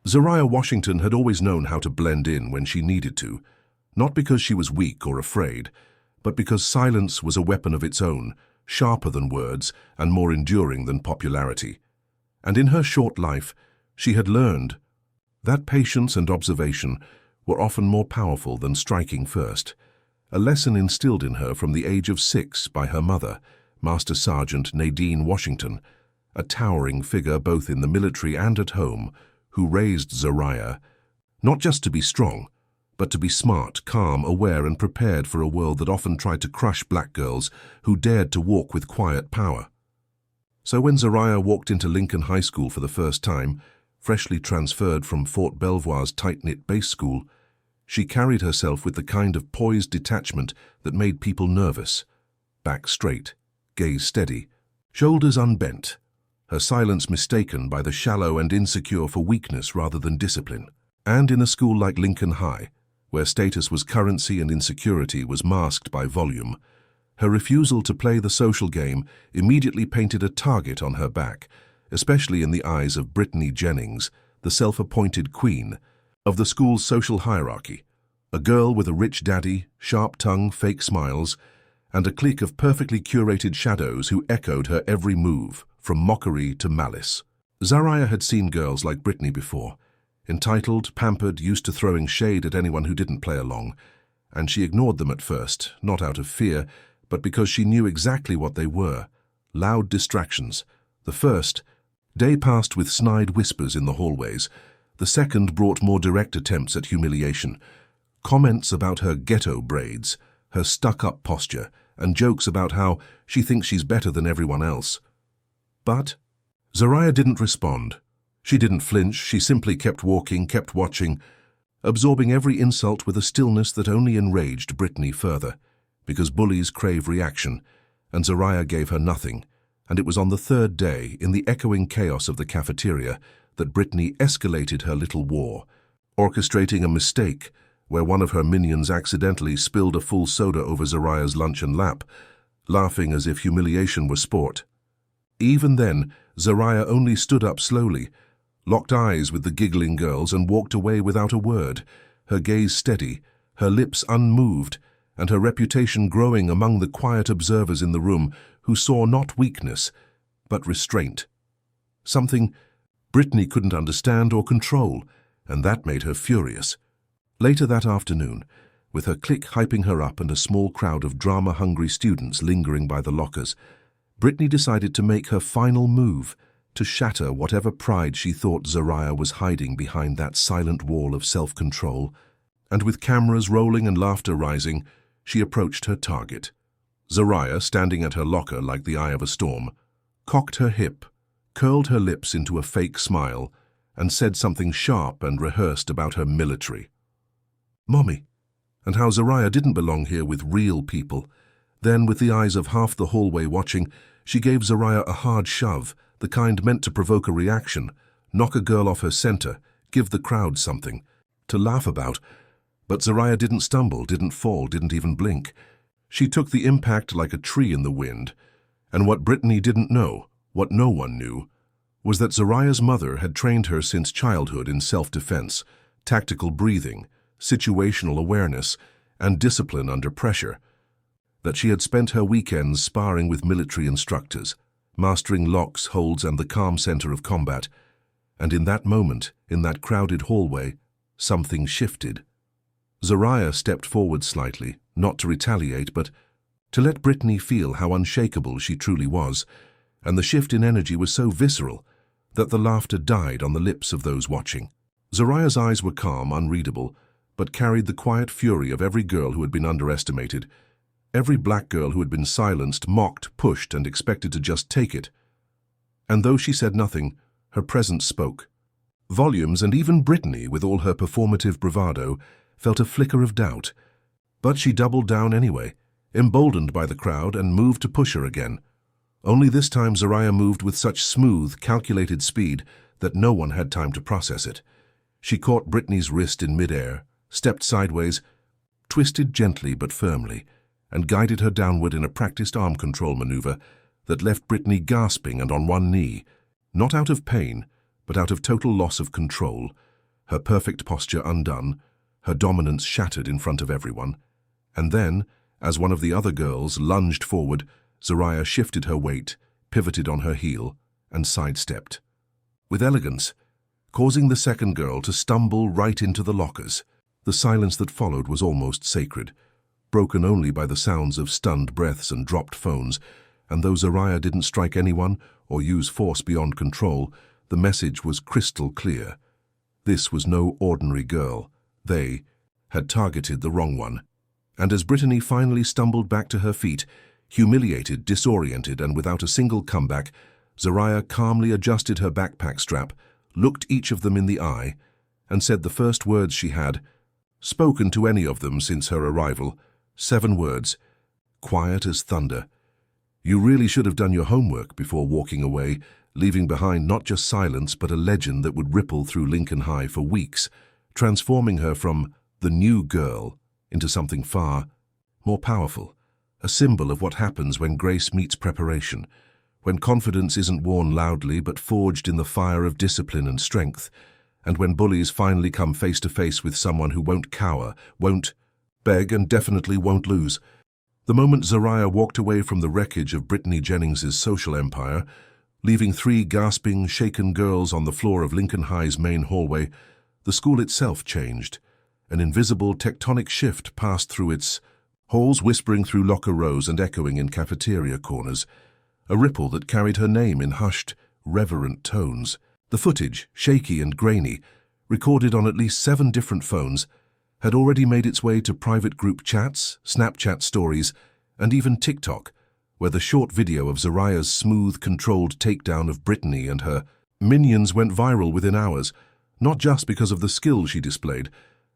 Zariah Washington had always known how to blend in when she needed to, not because she was weak or afraid, but because silence was a weapon of its own, sharper than words and more enduring than popularity. And in her short life, she had learned that patience and observation were often more powerful than striking first, a lesson instilled in her from the age of 6 by her mother, Master Sergeant Nadine Washington, a towering figure both in the military and at home, who raised Zariah not just to be strong, but to be smart, calm, aware and prepared for a world that often tried to crush black girls who dared to walk with quiet power. So when Zariah walked into Lincoln High School for the first time, freshly transferred from Fort Belvoir's tight-knit base school, she carried herself with the kind of poised detachment that made people nervous. Back straight, gaze steady, shoulders unbent, her silence mistaken by the shallow and insecure for weakness rather than discipline. And in a school like Lincoln High, where status was currency and insecurity was masked by volume, her refusal to play the social game immediately painted a target on her back, especially in the eyes of Brittany Jennings, the self-appointed queen of the school's social hierarchy, a girl with a rich daddy, sharp tongue, fake smiles, and a clique of perfectly curated shadows who echoed her every move, from mockery to malice. Zariah had seen girls like Brittany before, entitled, pampered, used to throwing shade at anyone who didn't play along, and she ignored them at first, not out of fear, but because she knew exactly what they were: loud distractions. The first day passed with snide whispers in the hallways. The second brought more direct attempts at humiliation. Comments about her ghetto braids, her stuck-up posture, and jokes about how she thinks she's better than everyone else. But Zariah didn't respond. She didn't flinch, she simply kept walking, kept watching, absorbing every insult with a stillness that only enraged Brittany further, because bullies crave reaction, and Zariah gave her nothing. And it was on the third day, in the echoing chaos of the cafeteria, that Brittany escalated her little war, orchestrating a mistake where one of her minions accidentally spilled a full soda over Zariah's luncheon lap, laughing as if humiliation were sport. Even then, Zariah only stood up slowly, locked eyes with the giggling girls and walked away without a word, her gaze steady, her lips unmoved, and her reputation growing among the quiet observers in the room who saw not weakness, but restraint. Something Brittany couldn't understand or control, and that made her furious. Later that afternoon, with her clique hyping her up and a small crowd of drama-hungry students lingering by the lockers, Brittany decided to make her final move, to shatter whatever pride she thought Zariah was hiding behind that silent wall of self-control, and with cameras rolling and laughter rising, she approached her target. Zariah, standing at her locker like the eye of a storm, cocked her hip, curled her lips into a fake smile, and said something sharp and rehearsed about her military. Mommy, and how Zariah didn't belong here with real people. Then, with the eyes of half the hallway watching, she gave Zariah a hard shove, the kind meant to provoke a reaction, knock a girl off her center, give the crowd something to laugh about. But Zariah didn't stumble, didn't fall, didn't even blink. She took the impact like a tree in the wind. And what Brittany didn't know, what no one knew, was that Zariah's mother had trained her since childhood in self-defense, tactical breathing, situational awareness, and discipline under pressure. That she had spent her weekends sparring with military instructors, mastering locks, holds, and the calm center of combat. And in that moment, in that crowded hallway, something shifted. Zariah stepped forward slightly, not to retaliate, but to let Brittany feel how unshakable she truly was, and the shift in energy was so visceral that the laughter died on the lips of those watching. Zariah's eyes were calm, unreadable, but carried the quiet fury of every girl who had been underestimated, every black girl who had been silenced, mocked, pushed, and expected to just take it. And though she said nothing, her presence spoke volumes, and even Brittany, with all her performative bravado, felt a flicker of doubt. But she doubled down anyway, emboldened by the crowd, and moved to push her again. Only this time Zariah moved with such smooth, calculated speed that no one had time to process it. She caught Brittany's wrist in midair, stepped sideways, twisted gently but firmly, and guided her downward in a practiced arm control maneuver that left Brittany gasping and on one knee, not out of pain, but out of total loss of control, her perfect posture undone, her dominance shattered in front of everyone. And then, as one of the other girls lunged forward, Zariah shifted her weight, pivoted on her heel, and sidestepped. With elegance, causing the second girl to stumble right into the lockers. The silence that followed was almost sacred, broken only by the sounds of stunned breaths and dropped phones, and though Zariah didn't strike anyone or use force beyond control, the message was crystal clear. This was no ordinary girl. They had targeted the wrong one. And as Brittany finally stumbled back to her feet, humiliated, disoriented, and without a single comeback, Zariah calmly adjusted her backpack strap, looked each of them in the eye, and said the first words she had spoken to any of them since her arrival. 7 words, quiet as thunder. You really should have done your homework before walking away, leaving behind not just silence but a legend that would ripple through Lincoln High for weeks, transforming her from the new girl into something far more powerful, a symbol of what happens when grace meets preparation, when confidence isn't worn loudly but forged in the fire of discipline and strength, and when bullies finally come face to face with someone who won't cower, won't beg, and definitely won't lose. The moment Zariah walked away from the wreckage of Brittany Jennings's social empire, leaving 3 gasping, shaken girls on the floor of Lincoln High's main hallway, the school itself changed. An invisible tectonic shift passed through its halls, whispering through locker rows and echoing in cafeteria corners, a ripple that carried her name in hushed, reverent tones. The footage, shaky and grainy, recorded on at least 7 different phones, had already made its way to private group chats, Snapchat stories, and even TikTok, where the short video of Zariah's smooth, controlled takedown of Brittany and her minions went viral within hours, not just because of the skill she displayed,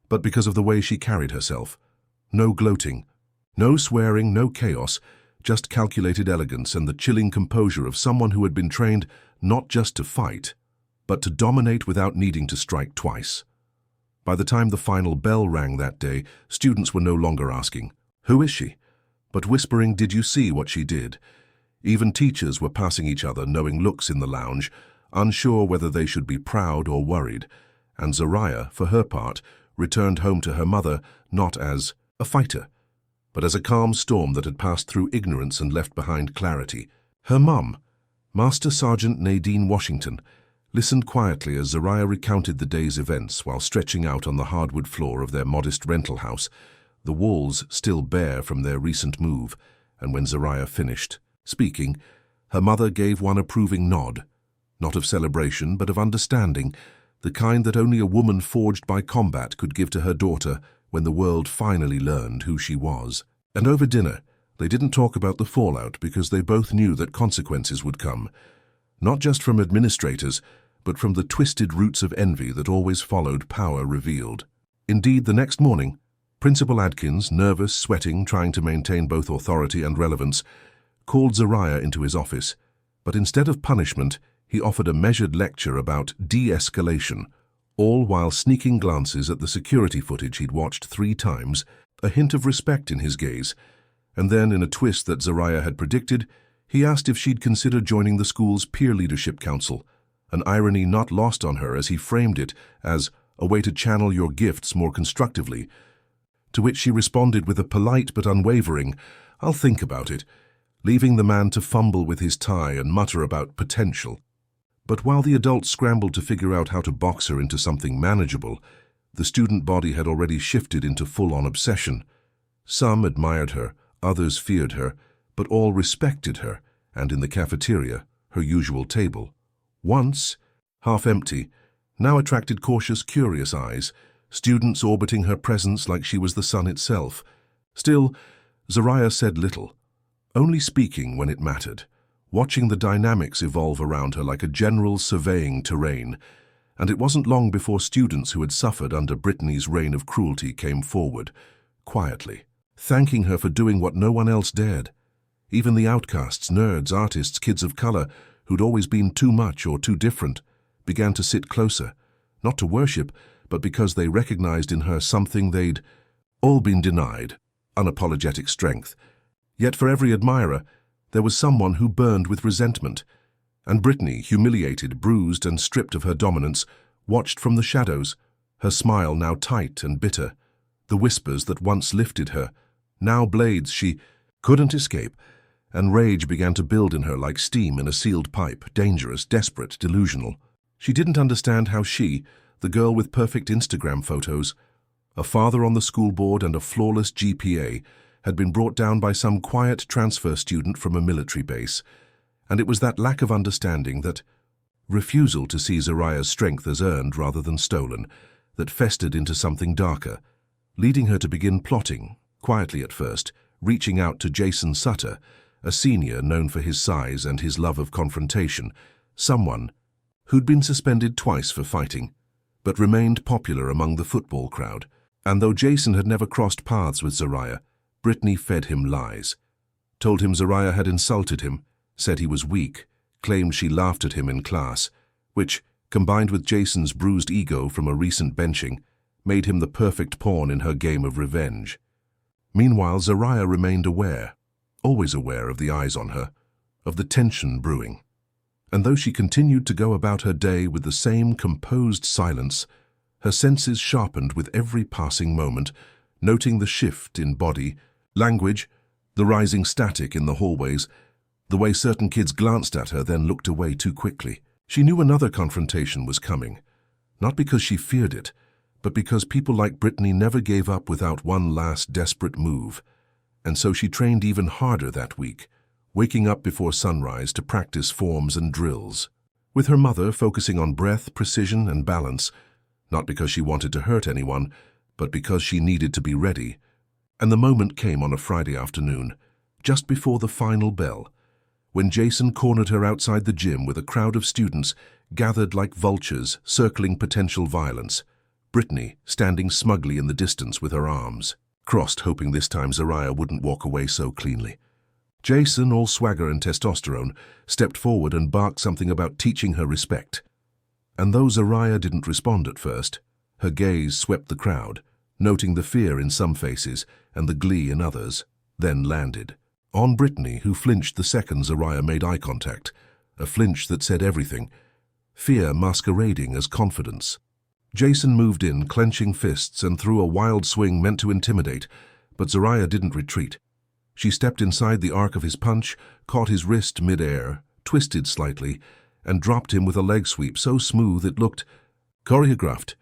but because of the way she carried herself. No gloating, no swearing, no chaos, just calculated elegance and the chilling composure of someone who had been trained not just to fight, but to dominate without needing to strike twice. By the time the final bell rang that day, students were no longer asking, "Who is she?" but whispering, "Did you see what she did?" Even teachers were passing each other knowing looks in the lounge, unsure whether they should be proud or worried, and Zariah, for her part, returned home to her mother not as a fighter, but as a calm storm that had passed through ignorance and left behind clarity. Her mum, Master Sergeant Nadine Washington, listened quietly as Zariah recounted the day's events while stretching out on the hardwood floor of their modest rental house, the walls still bare from their recent move, and when Zariah finished speaking, her mother gave one approving nod, not of celebration but of understanding, the kind that only a woman forged by combat could give to her daughter when the world finally learned who she was. And over dinner, they didn't talk about the fallout because they both knew that consequences would come, not just from administrators, but from the twisted roots of envy that always followed power revealed. Indeed, the next morning, Principal Adkins, nervous, sweating, trying to maintain both authority and relevance, called Zariah into his office, but instead of punishment, he offered a measured lecture about de-escalation, all while sneaking glances at the security footage he'd watched 3 times, a hint of respect in his gaze, and then, in a twist that Zariah had predicted, he asked if she'd consider joining the school's peer leadership council, an irony not lost on her as he framed it as a way to channel your gifts more constructively, to which she responded with a polite but unwavering, "I'll think about it," leaving the man to fumble with his tie and mutter about potential. But while the adults scrambled to figure out how to box her into something manageable, the student body had already shifted into full-on obsession. Some admired her, others feared her, but all respected her, and in the cafeteria, her usual table, once half empty, now attracted cautious, curious eyes, students orbiting her presence like she was the sun itself. Still, Zariah said little, only speaking when it mattered, watching the dynamics evolve around her like a general surveying terrain, and it wasn't long before students who had suffered under Brittany's reign of cruelty came forward, quietly, thanking her for doing what no one else dared. Even the outcasts, nerds, artists, kids of color, who'd always been too much or too different, began to sit closer, not to worship, but because they recognized in her something they'd all been denied, unapologetic strength. Yet for every admirer, there was someone who burned with resentment, and Brittany, humiliated, bruised, and stripped of her dominance, watched from the shadows, her smile now tight and bitter, the whispers that once lifted her, now blades she couldn't escape, and rage began to build in her like steam in a sealed pipe, dangerous, desperate, delusional. She didn't understand how she, the girl with perfect Instagram photos, a father on the school board and a flawless GPA, had been brought down by some quiet transfer student from a military base, and it was that lack of understanding, that refusal to see Zariah's strength as earned rather than stolen, that festered into something darker, leading her to begin plotting, quietly at first, reaching out to Jason Sutter, a senior known for his size and his love of confrontation, someone who'd been suspended twice for fighting, but remained popular among the football crowd. And though Jason had never crossed paths with Zariah, Brittany fed him lies, told him Zariah had insulted him, said he was weak, claimed she laughed at him in class, which, combined with Jason's bruised ego from a recent benching, made him the perfect pawn in her game of revenge. Meanwhile, Zariah remained aware, always aware of the eyes on her, of the tension brewing. And though she continued to go about her day with the same composed silence, her senses sharpened with every passing moment, noting the shift in body, language, the rising static in the hallways, the way certain kids glanced at her then looked away too quickly. She knew another confrontation was coming, not because she feared it, but because people like Brittany never gave up without one last desperate move. And so she trained even harder that week, waking up before sunrise to practice forms and drills, with her mother focusing on breath, precision, and balance, not because she wanted to hurt anyone, but because she needed to be ready. And the moment came on a Friday afternoon, just before the final bell, when Jason cornered her outside the gym with a crowd of students gathered like vultures circling potential violence, Brittany standing smugly in the distance with her arms crossed, hoping this time Zariah wouldn't walk away so cleanly. Jason, all swagger and testosterone, stepped forward and barked something about teaching her respect. And though Zariah didn't respond at first, her gaze swept the crowd, noting the fear in some faces and the glee in others, then landed on Brittany, who flinched the second Zariah made eye contact, a flinch that said everything, fear masquerading as confidence. Jason moved in, clenching fists, and threw a wild swing meant to intimidate, but Zariah didn't retreat. She stepped inside the arc of his punch, caught his wrist mid-air, twisted slightly, and dropped him with a leg sweep so smooth it looked choreographed,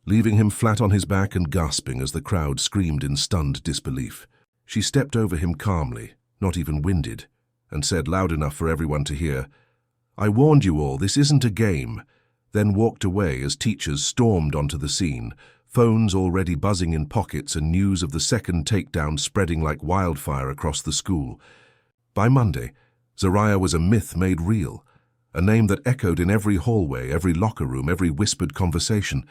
leaving him flat on his back and gasping as the crowd screamed in stunned disbelief. She stepped over him calmly, not even winded, and said loud enough for everyone to hear, "I warned you all, this isn't a game," then walked away as teachers stormed onto the scene, phones already buzzing in pockets and news of the second takedown spreading like wildfire across the school. By Monday, Zariah was a myth made real, a name that echoed in every hallway, every locker room, every whispered conversation,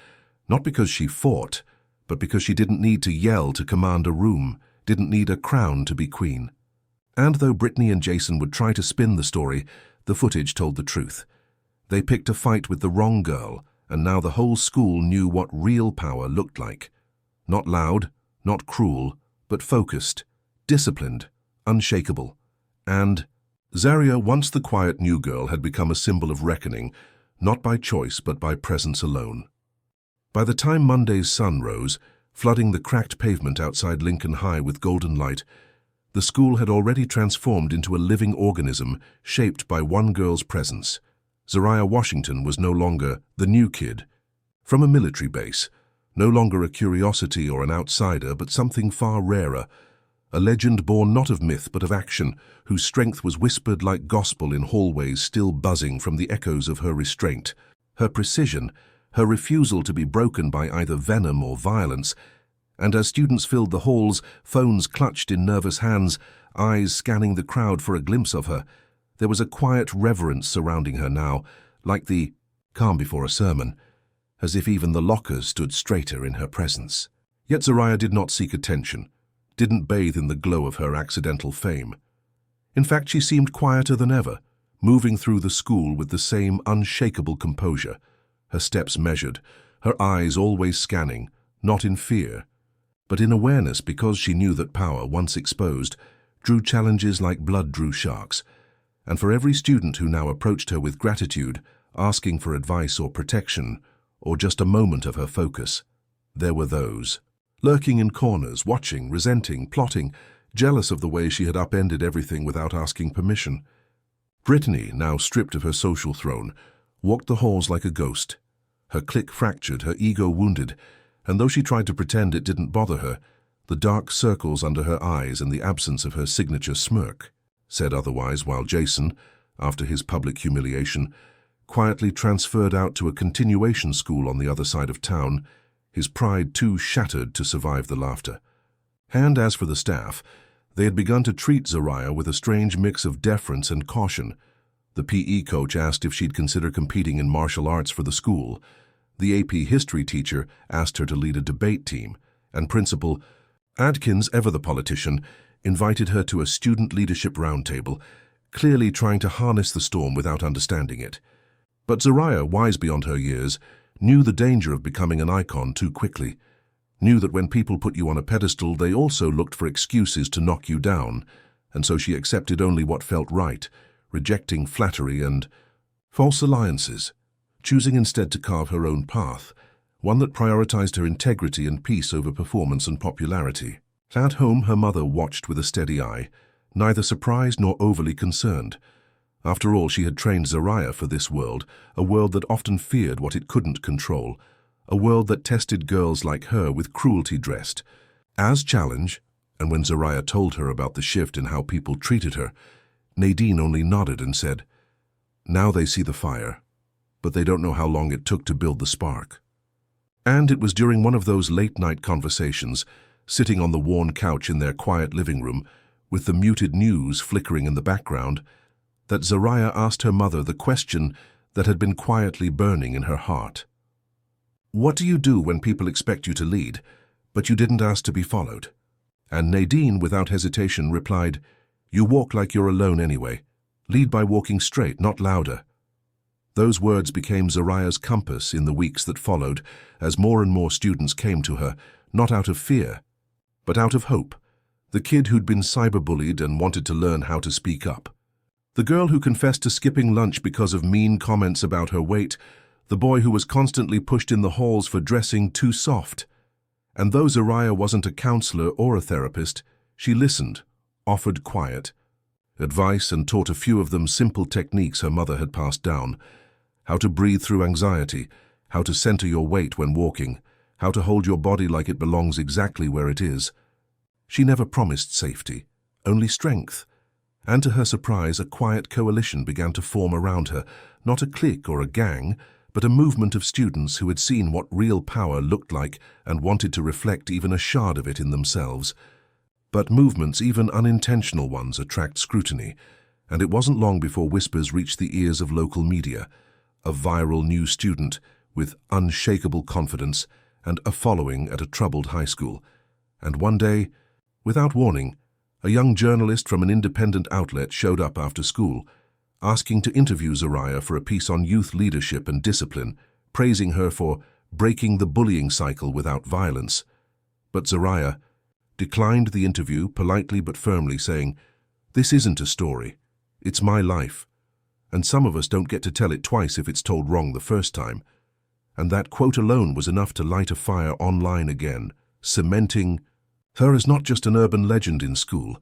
not because she fought, but because she didn't need to yell to command a room, didn't need a crown to be queen. And though Brittany and Jason would try to spin the story, the footage told the truth. They picked a fight with the wrong girl, and now the whole school knew what real power looked like. Not loud, not cruel, but focused, disciplined, unshakable. And Zariah, once the quiet new girl, had become a symbol of reckoning, not by choice but by presence alone. By the time Monday's sun rose, flooding the cracked pavement outside Lincoln High with golden light, the school had already transformed into a living organism shaped by one girl's presence. Zariah Washington was no longer the new kid from a military base, no longer a curiosity or an outsider, but something far rarer, a legend born not of myth but of action, whose strength was whispered like gospel in hallways still buzzing from the echoes of her restraint, her precision, her refusal to be broken by either venom or violence. And as students filled the halls, phones clutched in nervous hands, eyes scanning the crowd for a glimpse of her, there was a quiet reverence surrounding her now, like the calm before a sermon, as if even the lockers stood straighter in her presence. Yet Zariah did not seek attention, didn't bathe in the glow of her accidental fame. In fact, she seemed quieter than ever, moving through the school with the same unshakable composure, her steps measured, her eyes always scanning, not in fear, but in awareness, because she knew that power, once exposed, drew challenges like blood drew sharks. And for every student who now approached her with gratitude, asking for advice or protection, or just a moment of her focus, there were those, lurking in corners, watching, resenting, plotting, jealous of the way she had upended everything without asking permission. Brittany, now stripped of her social throne, walked the halls like a ghost. Her clique fractured, her ego wounded, and though she tried to pretend it didn't bother her, the dark circles under her eyes and the absence of her signature smirk said otherwise, while Jason, after his public humiliation, quietly transferred out to a continuation school on the other side of town, his pride too shattered to survive the laughter. And as for the staff, they had begun to treat Zariah with a strange mix of deference and caution. The PE coach asked if she'd consider competing in martial arts for the school. The AP history teacher asked her to lead a debate team, and Principal Adkins, ever the politician, invited her to a student leadership roundtable, clearly trying to harness the storm without understanding it. But Zariah, wise beyond her years, knew the danger of becoming an icon too quickly, knew that when people put you on a pedestal, they also looked for excuses to knock you down, and so she accepted only what felt right, rejecting flattery and false alliances, choosing instead to carve her own path, one that prioritized her integrity and peace over performance and popularity. At home, her mother watched with a steady eye, neither surprised nor overly concerned. After all, she had trained Zariah for this world, a world that often feared what it couldn't control, a world that tested girls like her with cruelty dressed as challenge. And when Zariah told her about the shift in how people treated her, Nadine only nodded and said, "Now they see the fire, but they don't know how long it took to build the spark." And it was during one of those late-night conversations, sitting on the worn couch in their quiet living room, with the muted news flickering in the background, that Zariah asked her mother the question that had been quietly burning in her heart. "What do you do when people expect you to lead, but you didn't ask to be followed?" And Nadine, without hesitation, replied, "You walk like you're alone anyway. Lead by walking straight, not louder." Those words became Zariah's compass in the weeks that followed, as more and more students came to her, not out of fear, but out of hope. The kid who'd been cyberbullied and wanted to learn how to speak up. The girl who confessed to skipping lunch because of mean comments about her weight. The boy who was constantly pushed in the halls for dressing too soft. And though Zariah wasn't a counselor or a therapist, she listened, offered quiet advice, and taught a few of them simple techniques her mother had passed down. How to breathe through anxiety, how to center your weight when walking, how to hold your body like it belongs exactly where it is. She never promised safety, only strength. And to her surprise, a quiet coalition began to form around her, not a clique or a gang, but a movement of students who had seen what real power looked like and wanted to reflect even a shard of it in themselves. But movements, even unintentional ones, attract scrutiny, and it wasn't long before whispers reached the ears of local media. A viral new student with unshakable confidence and a following at a troubled high school. And one day, without warning, a young journalist from an independent outlet showed up after school, asking to interview Zariah for a piece on youth leadership and discipline, praising her for breaking the bullying cycle without violence. But Zariah declined the interview politely but firmly, saying, "This isn't a story. It's my life. And some of us don't get to tell it twice if it's told wrong the first time." And that quote alone was enough to light a fire online again, cementing her as not just an urban legend in school,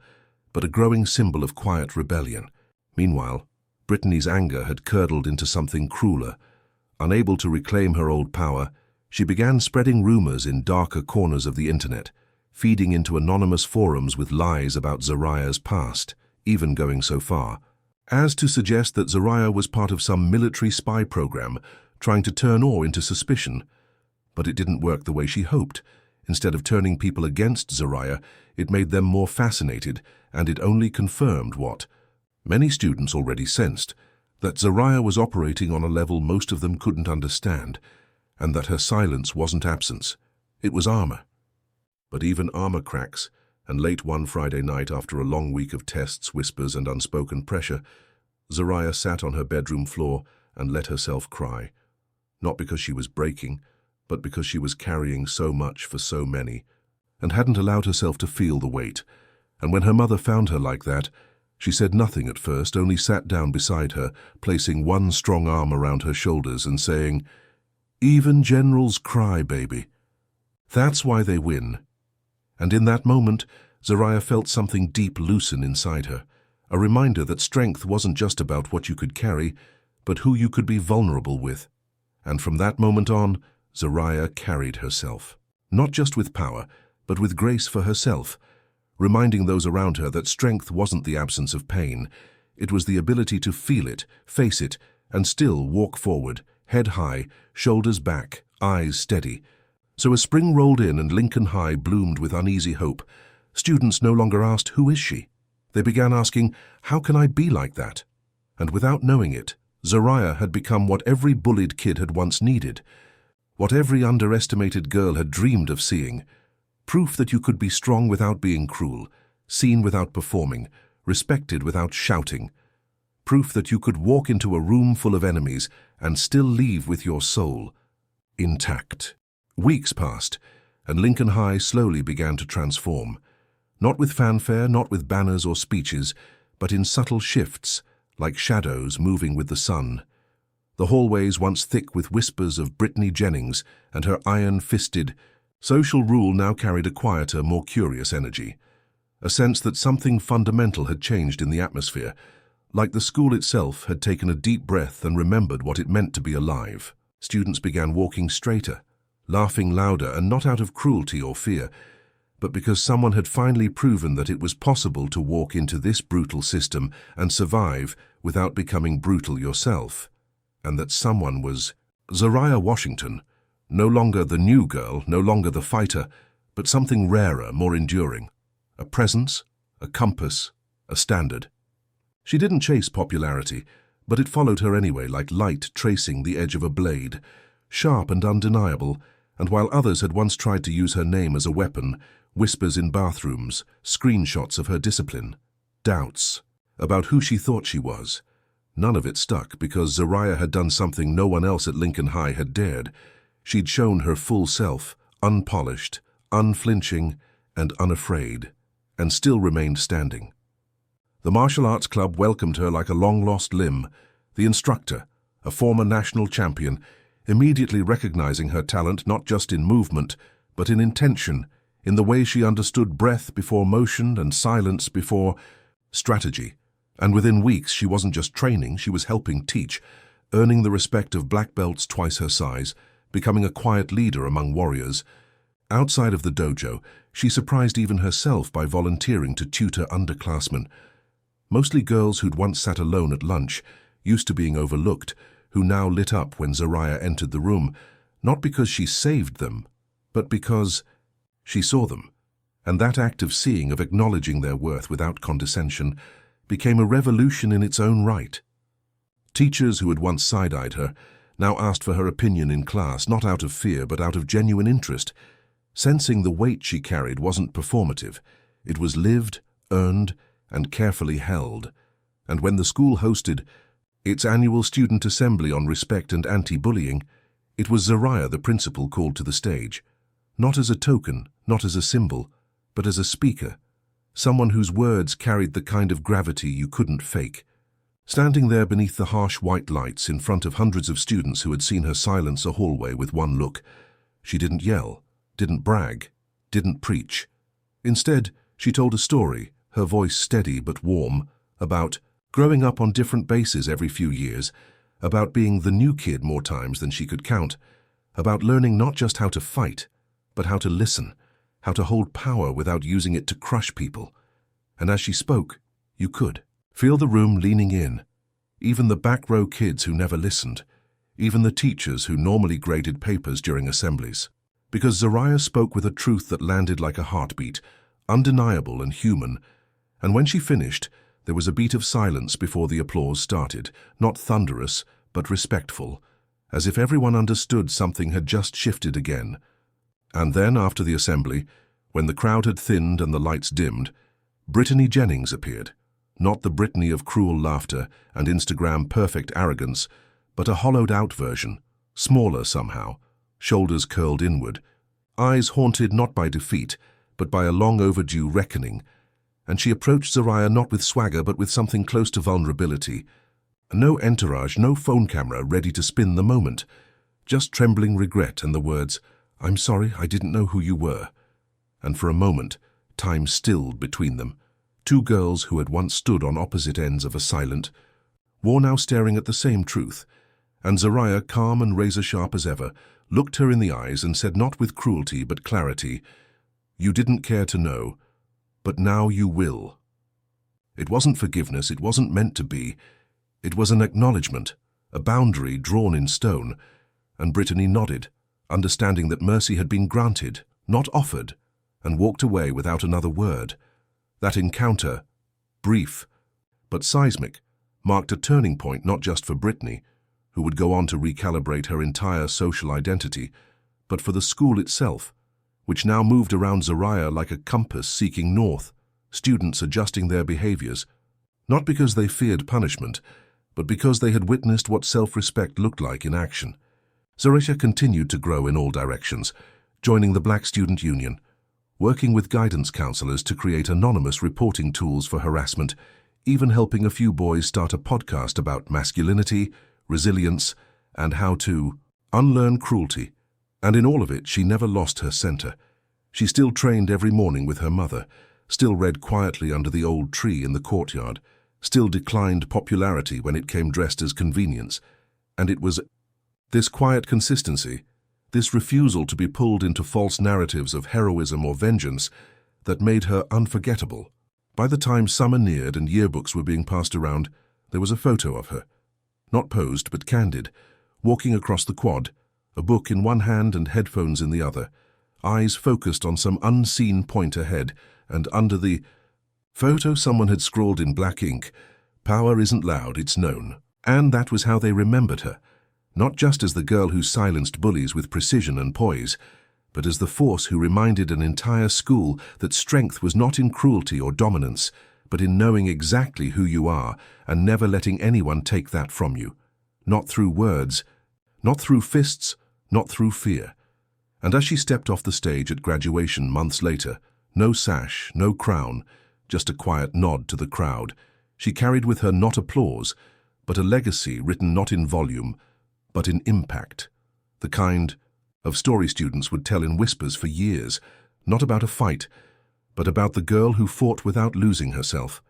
but a growing symbol of quiet rebellion. Meanwhile, Brittany's anger had curdled into something crueler. Unable to reclaim her old power, she began spreading rumors in darker corners of the internet, feeding into anonymous forums with lies about Zariah's past, even going so far as to suggest that Zariah was part of some military spy program trying to turn awe into suspicion. But it didn't work the way she hoped. Instead of turning people against Zariah, it made them more fascinated, and it only confirmed what many students already sensed, that Zariah was operating on a level most of them couldn't understand, and that her silence wasn't absence, it was armor. But even armor cracks, and late one Friday night after a long week of tests, whispers, and unspoken pressure, Zariah sat on her bedroom floor and let herself cry, not because she was breaking, but because she was carrying so much for so many, and hadn't allowed herself to feel the weight. And when her mother found her like that, she said nothing at first, only sat down beside her, placing one strong arm around her shoulders and saying, "Even generals cry, baby." That's why they win. And in that moment, Zariah felt something deep loosen inside her, a reminder that strength wasn't just about what you could carry, but who you could be vulnerable with. And from that moment on, Zariah carried herself, not just with power, but with grace for herself, reminding those around her that strength wasn't the absence of pain. It was the ability to feel it, face it, and still walk forward, head high, shoulders back, eyes steady. So as spring rolled in and Lincoln High bloomed with uneasy hope, students no longer asked, "Who is she?" They began asking, "How can I be like that?" And without knowing it, Zariah had become what every bullied kid had once needed, what every underestimated girl had dreamed of seeing. Proof that you could be strong without being cruel, seen without performing, respected without shouting. Proof that you could walk into a room full of enemies and still leave with your soul intact. Weeks passed, and Lincoln High slowly began to transform. Not with fanfare, not with banners or speeches, but in subtle shifts, like shadows moving with the sun. The hallways once thick with whispers of Brittany Jennings and her iron-fisted social rule now carried a quieter, more curious energy. A sense that something fundamental had changed in the atmosphere, like the school itself had taken a deep breath and remembered what it meant to be alive. Students began walking straighter, laughing louder, and not out of cruelty or fear, but because someone had finally proven that it was possible to walk into this brutal system and survive without becoming brutal yourself. And that someone was Zariah Washington, no longer the new girl, no longer the fighter, but something rarer, more enduring. A presence, a compass, a standard. She didn't chase popularity, but it followed her anyway, like light tracing the edge of a blade, sharp and undeniable. And while others had once tried to use her name as a weapon, whispers in bathrooms, screenshots of her discipline, doubts about who she thought she was, none of it stuck because Zariah had done something no one else at Lincoln High had dared. She'd shown her full self, unpolished, unflinching, and unafraid, and still remained standing. The martial arts club welcomed her like a long-lost limb. The instructor, a former national champion, immediately recognizing her talent not just in movement, but in intention, in the way she understood breath before motion and silence before strategy. And within weeks, she wasn't just training, she was helping teach, earning the respect of black belts twice her size, becoming a quiet leader among warriors. Outside of the dojo, she surprised even herself by volunteering to tutor underclassmen, mostly girls who'd once sat alone at lunch, used to being overlooked, who now lit up when Zariah entered the room, not because she saved them, but because she saw them. And that act of seeing, of acknowledging their worth without condescension, became a revolution in its own right. Teachers who had once side-eyed her now asked for her opinion in class, not out of fear but out of genuine interest, sensing the weight she carried wasn't performative. It was lived, earned, and carefully held. And when the school hosted its annual student assembly on respect and anti-bullying, it was Zariah, the principal, called to the stage, not as a token, not as a symbol, but as a speaker, someone whose words carried the kind of gravity you couldn't fake. Standing there beneath the harsh white lights in front of hundreds of students who had seen her silence a hallway with one look, she didn't yell, didn't brag, didn't preach. Instead, she told a story, her voice steady but warm, about growing up on different bases every few years, about being the new kid more times than she could count, about learning not just how to fight, but how to listen, how to hold power without using it to crush people. And as she spoke, you could feel the room leaning in, even the back row kids who never listened, even the teachers who normally graded papers during assemblies. Because Zariah spoke with a truth that landed like a heartbeat, undeniable and human, and when she finished, there was a beat of silence before the applause started, not thunderous, but respectful, as if everyone understood something had just shifted again. And then, after the assembly, when the crowd had thinned and the lights dimmed, Brittany Jennings appeared. Not the Brittany of cruel laughter and Instagram-perfect arrogance, but a hollowed-out version, smaller somehow, shoulders curled inward, eyes haunted not by defeat, but by a long-overdue reckoning. And she approached Zariah not with swagger, but with something close to vulnerability. No entourage, no phone camera ready to spin the moment, just trembling regret and the words, "I'm sorry, I didn't know who you were." And for a moment, time stilled between them. Two girls who had once stood on opposite ends of a silent war now staring at the same truth. And Zariah, calm and razor-sharp as ever, looked her in the eyes and said, not with cruelty but clarity, "You didn't care to know, but now you will." It wasn't forgiveness, it wasn't meant to be. It was an acknowledgement, a boundary drawn in stone, and Brittany nodded, understanding that mercy had been granted, not offered, and walked away without another word. That encounter, brief but seismic, marked a turning point not just for Brittany, who would go on to recalibrate her entire social identity, but for the school itself, which now moved around Zariah like a compass seeking north, students adjusting their behaviors, not because they feared punishment, but because they had witnessed what self-respect looked like in action. Zariah continued to grow in all directions, joining the Black Student Union, working with guidance counselors to create anonymous reporting tools for harassment, even helping a few boys start a podcast about masculinity, resilience, and how to unlearn cruelty. And in all of it, she never lost her center. She still trained every morning with her mother, still read quietly under the old tree in the courtyard, still declined popularity when it came dressed as convenience. And it was this quiet consistency, this refusal to be pulled into false narratives of heroism or vengeance, that made her unforgettable. By the time summer neared and yearbooks were being passed around, there was a photo of her, not posed but candid, walking across the quad, a book in one hand and headphones in the other, eyes focused on some unseen point ahead, and under the photo someone had scrawled in black ink, "Power isn't loud, it's known." And that was how they remembered her, not just as the girl who silenced bullies with precision and poise, but as the force who reminded an entire school that strength was not in cruelty or dominance, but in knowing exactly who you are and never letting anyone take that from you. Not through words, not through fists, not through fear. And as she stepped off the stage at graduation months later, no sash, no crown, just a quiet nod to the crowd, she carried with her not applause, but a legacy written not in volume, but in impact. The kind of story students would tell in whispers for years, not about a fight, but about the girl who fought without losing herself,